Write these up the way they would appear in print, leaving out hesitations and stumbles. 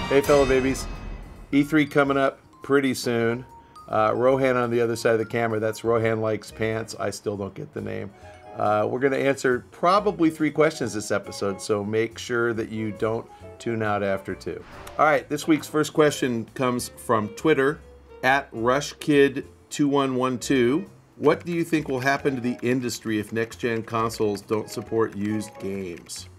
Hey, fellow babies. E3 coming up pretty soon. Rohan on the other side of the camera, that's Rohan Likes Pants. I still don't get the name. We're going to answer probably 3 questions this episode, so make sure that you don't tune out after 2. All right, this week's first question comes from Twitter, @RushKid2112. What do you think will happen to the industry if next-gen consoles don't support used games?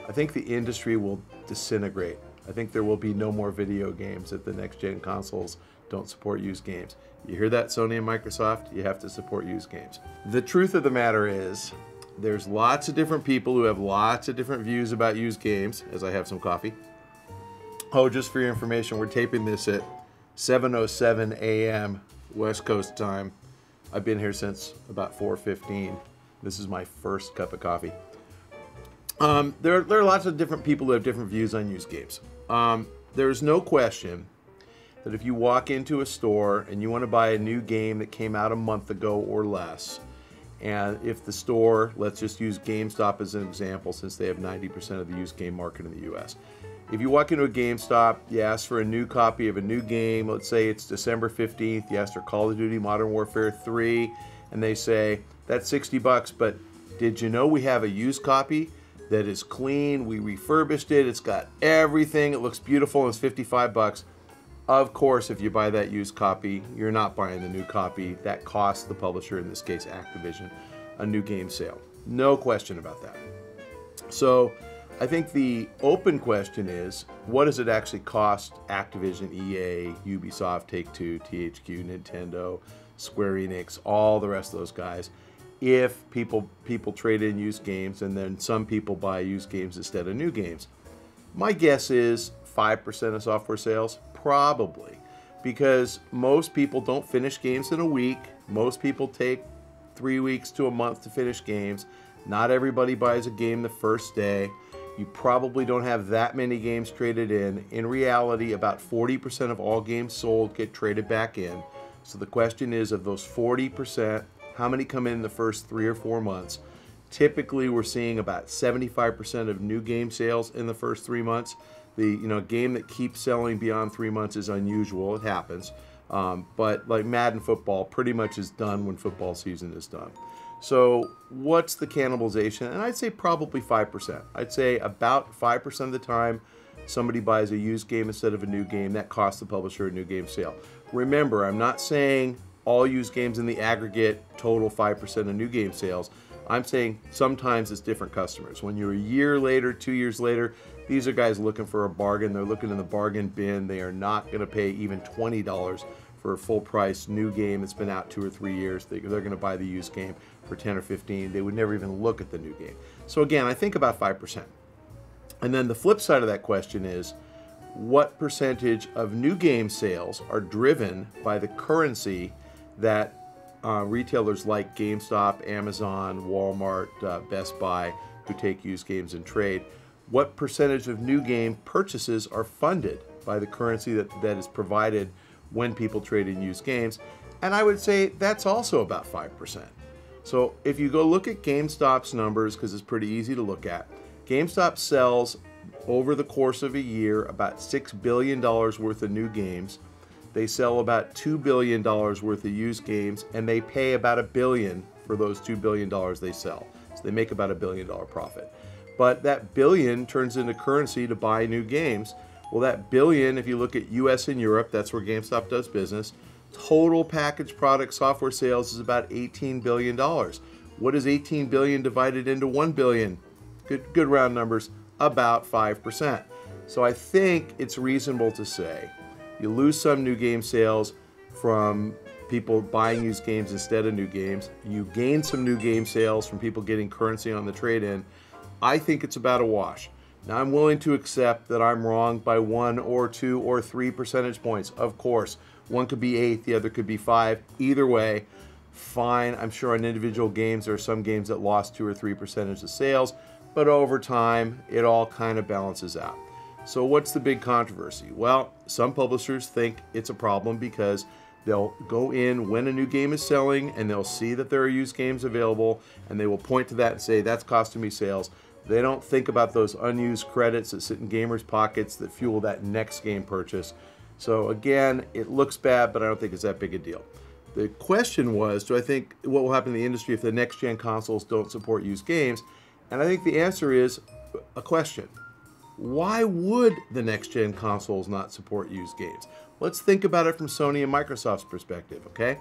I think the industry will disintegrate. I think there will be no more video games if the next-gen consoles don't support used games. You hear that, Sony and Microsoft? You have to support used games. The truth of the matter is, there's lots of different people who have lots of different views about used games, as I have some coffee. Oh, just for your information, we're taping this at 7:07 a.m. West Coast time. I've been here since about 4:15. This is my first cup of coffee. There are lots of different people who have different views on used games. There's no question that if you walk into a store and you want to buy a new game that came out a month ago or less, and if the store, let's just use GameStop as an example since they have 90% of the used game market in the US. If you walk into a GameStop, you ask for a new copy of a new game, let's say it's December 15th, you ask for Call of Duty Modern Warfare 3, and they say, that's $60, but did you know we have a used copy that is clean, we refurbished it, it's got everything, it looks beautiful, and it's $55. Of course, if you buy that used copy, you're not buying the new copy. That costs the publisher, in this case Activision, a new game sale. No question about that. So I think the open question is, what does it actually cost Activision, EA, Ubisoft, Take-Two, THQ, Nintendo, Square Enix, all the rest of those guys, if people trade in used games and then some people buy used games instead of new games? My guess is 5% of software sales, probably, because most people don't finish games in a week. Most people take 3 weeks to a month to finish games. Not everybody buys a game the first day. You probably don't have that many games traded in. In reality, about 40% of all games sold get traded back in. So the question is, of those 40%, how many come in the first 3 or 4 months? Typically, we're seeing about 75% of new game sales in the first 3 months. The game that keeps selling beyond 3 months is unusual. It happens. But like Madden football pretty much is done when football season is done. So what's the cannibalization? And I'd say probably 5%. I'd say about 5% of the time somebody buys a used game instead of a new game. That costs the publisher a new game sale. Remember, I'm not saying all used games in the aggregate total 5% of new game sales. I'm saying sometimes it's different customers. When you're a year later, 2 years later, these are guys looking for a bargain. They're looking in the bargain bin. They are not going to pay even $20 for a full price new game that's been out 2 or 3 years. They're going to buy the used game for 10 or 15. They would never even look at the new game. So again, I think about 5%. And then the flip side of that question is, what percentage of new game sales are driven by the currency that retailers like GameStop, Amazon, Walmart, Best Buy, who take used games and trade, what percentage of new game purchases are funded by the currency that is provided when people trade in used games? And I would say that's also about 5%. So if you go look at GameStop's numbers, because it's pretty easy to look at, GameStop sells over the course of a year about $6 billion worth of new games. They sell about $2 billion worth of used games, and they pay about $1 billion for those $2 billion they sell. So they make about $1 billion profit. But that billion turns into currency to buy new games. Well, that billion, if you look at US and Europe, that's where GameStop does business, total packaged product software sales is about $18 billion. What is 18 billion divided into 1 billion? Good round numbers, about 5%. So I think it's reasonable to say you lose some new game sales from people buying used games instead of new games. You gain some new game sales from people getting currency on the trade-in. I think it's about a wash. Now, I'm willing to accept that I'm wrong by 1 or 2 or 3 percentage points. Of course, one could be 8, the other could be 5. Either way, fine. I'm sure on individual games, there are some games that lost 2 or 3% of sales, but over time, it all kind of balances out. So what's the big controversy? Well, some publishers think it's a problem because they'll go in when a new game is selling and they'll see that there are used games available and they will point to that and say, that's costing me sales. They don't think about those unused credits that sit in gamers' pockets that fuel that next game purchase. So again, it looks bad, but I don't think it's that big a deal. The question was, do I think what will happen in the industry if the next-gen consoles don't support used games? And I think the answer is a question. Why would the next-gen consoles not support used games? Let's think about it from Sony and Microsoft's perspective, okay?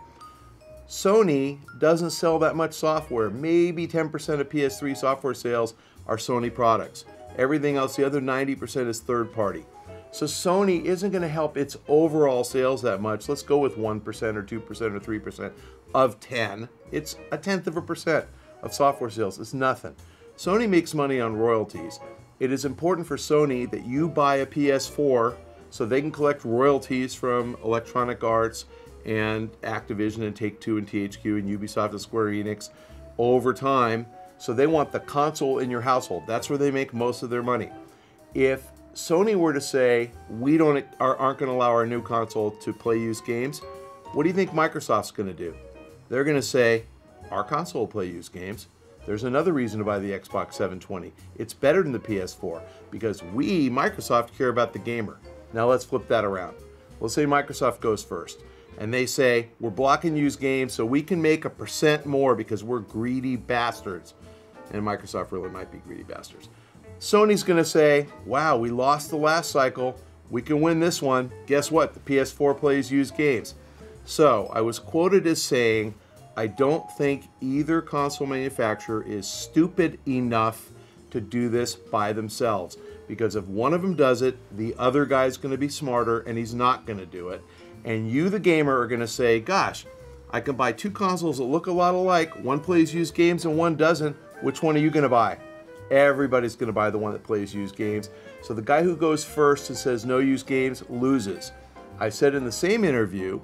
Sony doesn't sell that much software. Maybe 10% of PS3 software sales are Sony products. Everything else, the other 90% is third party. So Sony isn't going to help its overall sales that much. Let's go with 1% or 2% or 3% of 10. It's 0.1% of software sales. It's nothing. Sony makes money on royalties. It is important for Sony that you buy a PS4 so they can collect royalties from Electronic Arts and Activision and Take-Two and THQ and Ubisoft and Square Enix over time. So they want the console in your household. That's where they make most of their money. If Sony were to say, we aren't going to allow our new console to play used games, what do you think Microsoft's going to do? They're going to say, our console will play used games. There's another reason to buy the Xbox 720. It's better than the PS4 because we, Microsoft, care about the gamer. Now let's flip that around. Let's say Microsoft goes first and they say, we're blocking used games so we can make 1% more because we're greedy bastards. And Microsoft really might be greedy bastards. Sony's going to say, wow, we lost the last cycle. We can win this one. Guess what? The PS4 plays used games. So I was quoted as saying, I don't think either console manufacturer is stupid enough to do this by themselves. Because if one of them does it, the other guy's going to be smarter and he's not going to do it. And you, the gamer, are going to say, gosh, I can buy two consoles that look a lot alike. One plays used games and one doesn't. Which one are you going to buy? Everybody's going to buy the one that plays used games. So the guy who goes first and says no used games loses. I said in the same interview,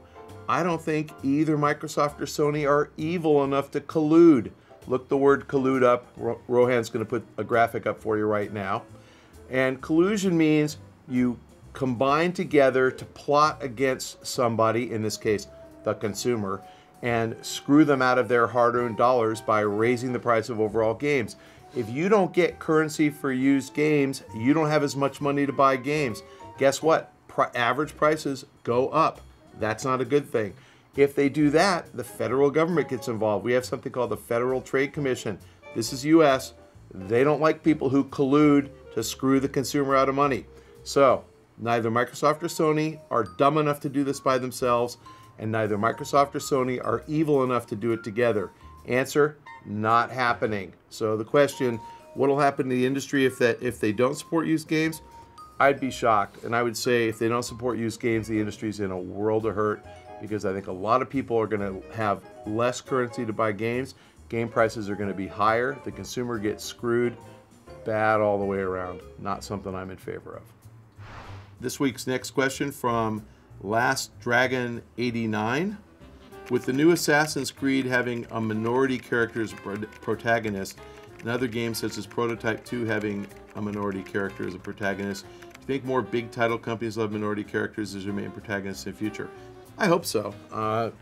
I don't think either Microsoft or Sony are evil enough to collude. Look the word collude up. Rohan's going to put a graphic up for you right now. And collusion means you combine together to plot against somebody, in this case, the consumer, and screw them out of their hard-earned dollars by raising the price of overall games. If you don't get currency for used games, you don't have as much money to buy games. Guess what? Average prices go up. That's not a good thing. If they do that, the federal government gets involved. We have something called the Federal Trade Commission. This is US. They don't like people who collude to screw the consumer out of money. So neither Microsoft or Sony are dumb enough to do this by themselves, and neither Microsoft or Sony are evil enough to do it together. Answer, not happening. So the question, what will happen to the industry if they don't support used games? I'd be shocked, and I would say if they don't support used games, the industry's in a world of hurt because I think a lot of people are going to have less currency to buy games. Game prices are going to be higher. The consumer gets screwed. Bad all the way around. Not something I'm in favor of. This week's next question from Last Dragon 89. With the new Assassin's Creed having a minority character as a protagonist, and other games such as Prototype 2 having a minority character as a protagonist, do you think more big title companies will have minority characters as their main protagonists in the future? I hope so.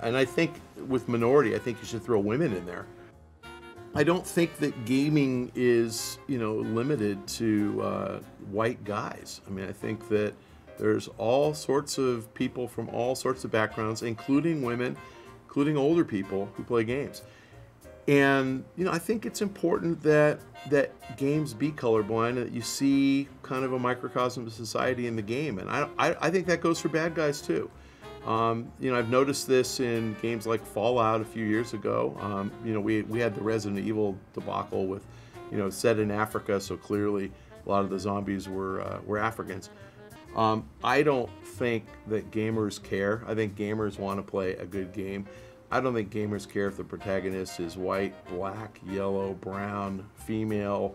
And I think with minority, I think you should throw women in there. I don't think that gaming is, limited to white guys. I mean, I think that there's all sorts of people from all sorts of backgrounds, including women, including older people who play games. And, I think it's important that games be colorblind, and that you see kind of a microcosm of society in the game. And I think that goes for bad guys too. I've noticed this in games like Fallout a few years ago. We had the Resident Evil debacle with, set in Africa, so clearly a lot of the zombies were Africans. I don't think that gamers care. I think gamers want to play a good game. I don't think gamers care if the protagonist is white, black, yellow, brown, female,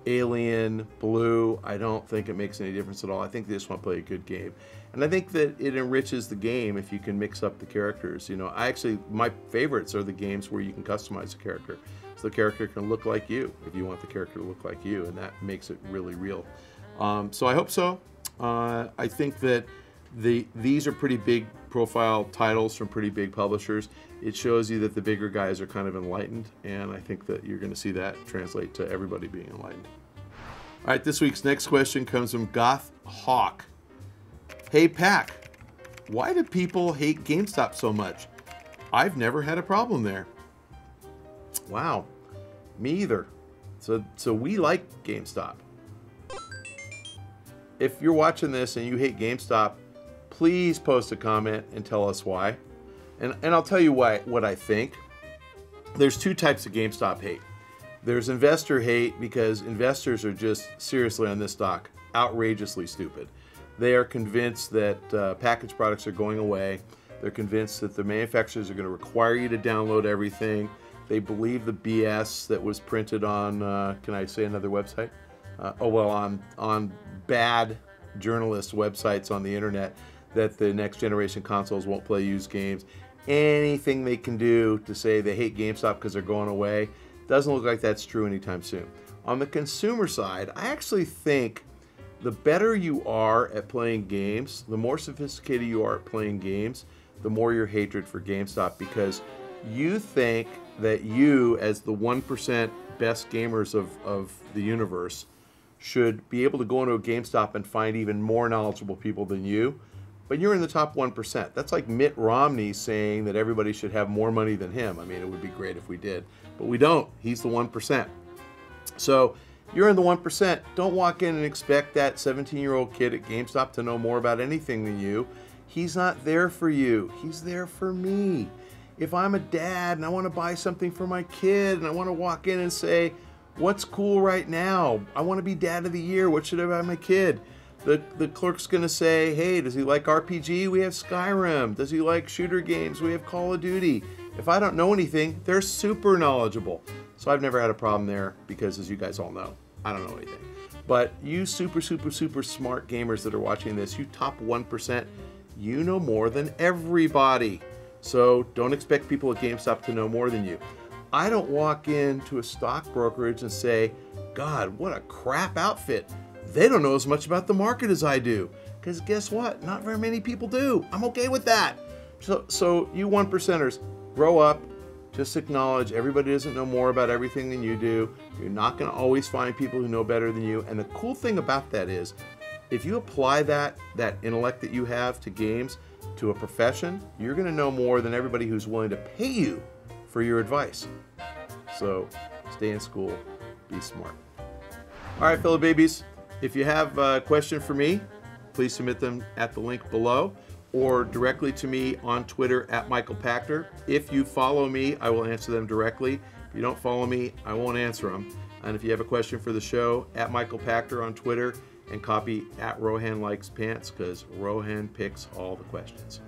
alien, blue. I don't think it makes any difference at all. I think they just want to play a good game. And I think that it enriches the game if you can mix up the characters. My favorites are the games where you can customize the character. So the character can look like you if you want the character to look like you, and that makes it really real. So I hope so. I think that these are pretty big profile titles from pretty big publishers. It shows you that the bigger guys are kind of enlightened, and I think that you're going to see that translate to everybody being enlightened. All right, this week's next question comes from Goth Hawk. Hey, Pach, why do people hate GameStop so much? I've never had a problem there. Wow, me either. So we like GameStop. If you're watching this and you hate GameStop, please post a comment and tell us why. And I'll tell you what I think. There's two types of GameStop hate. There's investor hate because investors are just seriously on this stock outrageously stupid. They are convinced that packaged products are going away. They're convinced that the manufacturers are going to require you to download everything. They believe the BS that was printed on, can I say another website? On bad journalist websites on the internet, that the next generation consoles won't play used games. Anything they can do to say they hate GameStop because they're going away doesn't look like that's true anytime soon. On the consumer side, I actually think the better you are at playing games, the more sophisticated you are at playing games, the more your hatred for GameStop, because you think that you, as the 1% best gamers of the universe, should be able to go into a GameStop and find even more knowledgeable people than you, but you're in the top 1%. That's like Mitt Romney saying that everybody should have more money than him. I mean, it would be great if we did, but we don't. He's the 1%. So you're in the 1%. Don't walk in and expect that 17-year-old kid at GameStop to know more about anything than you. He's not there for you. He's there for me. If I'm a dad and I want to buy something for my kid and I want to walk in and say, what's cool right now? I want to be dad of the year. What should I buy my kid? The clerk's going to say, hey, does he like RPG? We have Skyrim. Does he like shooter games? We have Call of Duty. If I don't know anything, they're super knowledgeable. So I've never had a problem there because, as you guys all know, I don't know anything. But you super smart gamers that are watching this, you top 1%, you know more than everybody. So don't expect people at GameStop to know more than you. I don't walk into a stock brokerage and say, God, what a crap outfit. They don't know as much about the market as I do. Because guess what? Not very many people do. I'm okay with that. So you 1%ers, grow up. Just acknowledge everybody doesn't know more about everything than you do. You're not going to always find people who know better than you. And the cool thing about that is, if you apply that intellect that you have to games, to a profession, you're going to know more than everybody who's willing to pay you for your advice. So stay in school, be smart. All right, fellow babies, if you have a question for me, please submit them at the link below or directly to me on Twitter at Michael Pachter. If you follow me, I will answer them directly. If you don't follow me, I won't answer them. And if you have a question for the show, at Michael Pachter on Twitter, and copy at Rohan Likes Pants, because Rohan picks all the questions.